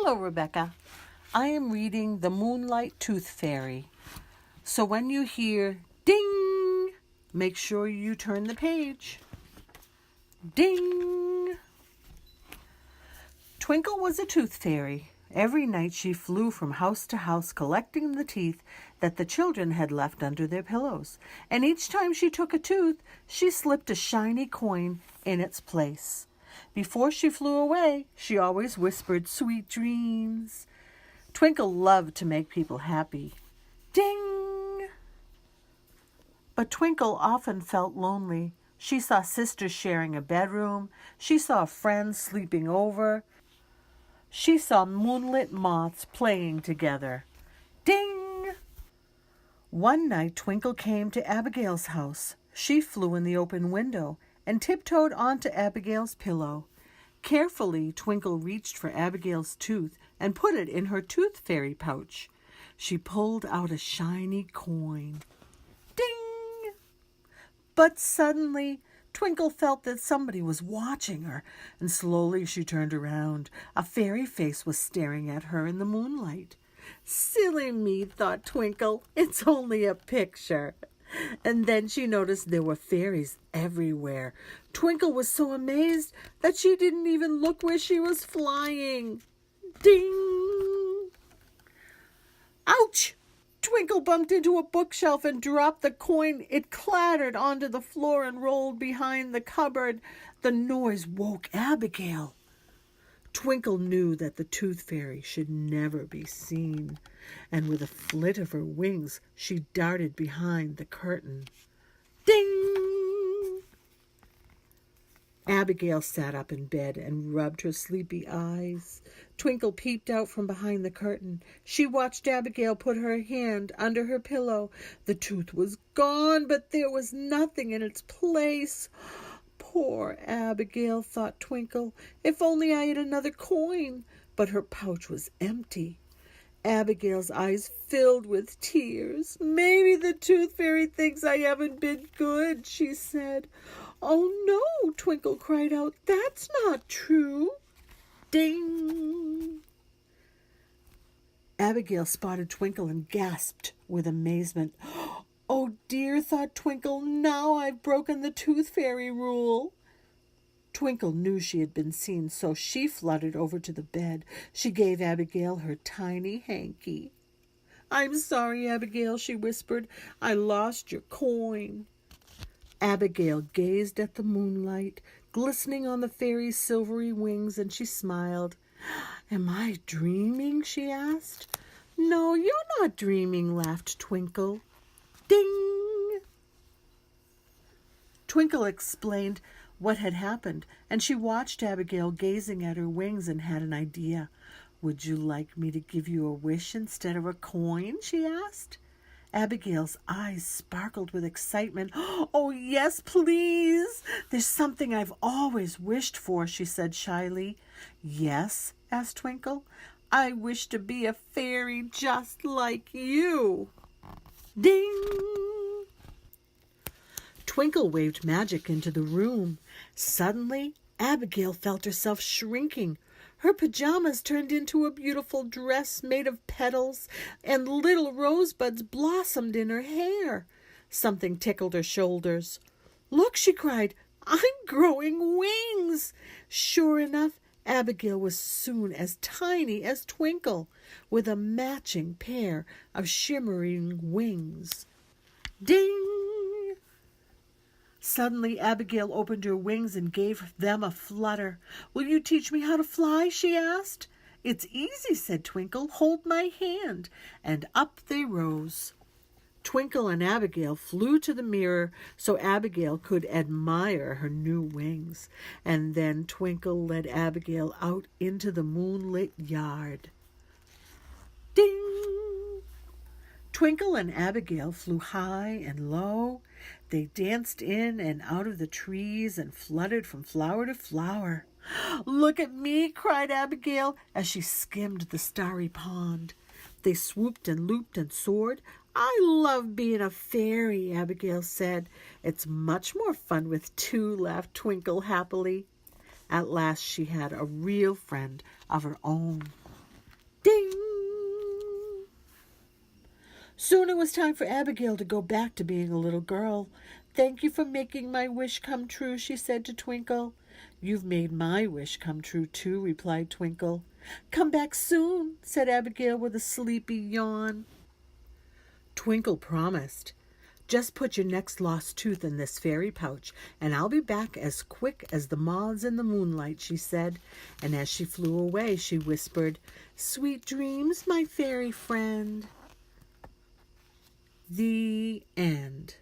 Hello, Rebecca. I am reading The Moonlight Fairy. So when you hear ding, make sure you turn the page. Ding! Twinkle was a tooth fairy. Every night she flew from house to house collecting the teeth that the children had left under their pillows. And each time she took a tooth, she slipped a shiny coin in its place. Before she flew away, she always whispered sweet dreams. Twinkle loved to make people happy. Ding! But Twinkle often felt lonely. She saw sisters sharing a bedroom. She saw friends sleeping over. She saw moonlit moths playing together. Ding! One night Twinkle came to Abigail's house. She flew in the open window and tiptoed onto Abigail's pillow. Carefully, Twinkle reached for Abigail's tooth and put it in her tooth fairy pouch. She pulled out a shiny coin. Ding! But suddenly, Twinkle felt that somebody was watching her, and slowly she turned around. A fairy face was staring at her in the moonlight. Silly me, thought Twinkle. It's only a picture. And then she noticed there were fairies everywhere. Twinkle was so amazed that she didn't even look where she was flying. Ding! Ouch! Twinkle bumped into a bookshelf and dropped the coin. It clattered onto the floor and rolled behind the cupboard. The noise woke Abigail. Twinkle knew that the tooth fairy should never be seen, and with a flit of her wings, she darted behind the curtain. Ding! Abigail sat up in bed and rubbed her sleepy eyes. Twinkle peeped out from behind the curtain. She watched Abigail put her hand under her pillow. The tooth was gone, but there was nothing in its place. Poor Abigail, thought Twinkle. If only I had another coin. But her pouch was empty. Abigail's eyes filled with tears. Maybe the tooth fairy thinks I haven't been good, she said. Oh no, Twinkle cried out. That's not true. Ding! Abigail spotted Twinkle and gasped with amazement. Oh dear, thought Twinkle, now I've broken the tooth fairy rule. Twinkle knew she had been seen, so she fluttered over to the bed. She gave Abigail her tiny hanky. I'm sorry, Abigail, she whispered. I lost your coin. Abigail gazed at the moonlight, glistening on the fairy's silvery wings, and she smiled. Am I dreaming? She asked. No, you're not dreaming, laughed Twinkle. Ding! Twinkle explained what had happened, and she watched Abigail gazing at her wings and had an idea. Would you like me to give you a wish instead of a coin? She asked. Abigail's eyes sparkled with excitement. Oh, yes, please. There's something I've always wished for, she said shyly. Yes? Asked Twinkle. I wish to be a fairy just like you. Ding! Twinkle waved magic into the room. Suddenly, Abigail felt herself shrinking. Her pajamas turned into a beautiful dress made of petals, and little rosebuds blossomed in her hair. Something tickled her shoulders. Look, she cried, I'm growing wings. Sure enough, Abigail was soon as tiny as Twinkle, with a matching pair of shimmering wings. Ding! Suddenly, Abigail opened her wings and gave them a flutter. Will you teach me how to fly? She asked. It's easy, said Twinkle. Hold my hand. And up they rose. Twinkle and Abigail flew to the mirror so Abigail could admire her new wings. And then Twinkle led Abigail out into the moonlit yard. Ding! Twinkle and Abigail flew high and low. They danced in and out of the trees and fluttered from flower to flower. Look at me, cried Abigail as she skimmed the starry pond. They swooped and looped and soared. I love being a fairy, Abigail said. It's much more fun with two, laughed Twinkle happily. At last she had a real friend of her own. Soon it was time for Abigail to go back to being a little girl. "Thank you for making my wish come true," she said to Twinkle. "You've made my wish come true, too," replied Twinkle. "Come back soon," said Abigail with a sleepy yawn. Twinkle promised. "Just put your next lost tooth in this fairy pouch, and I'll be back as quick as the moths in the moonlight," she said. And as she flew away, she whispered, "Sweet dreams, my fairy friend." The end.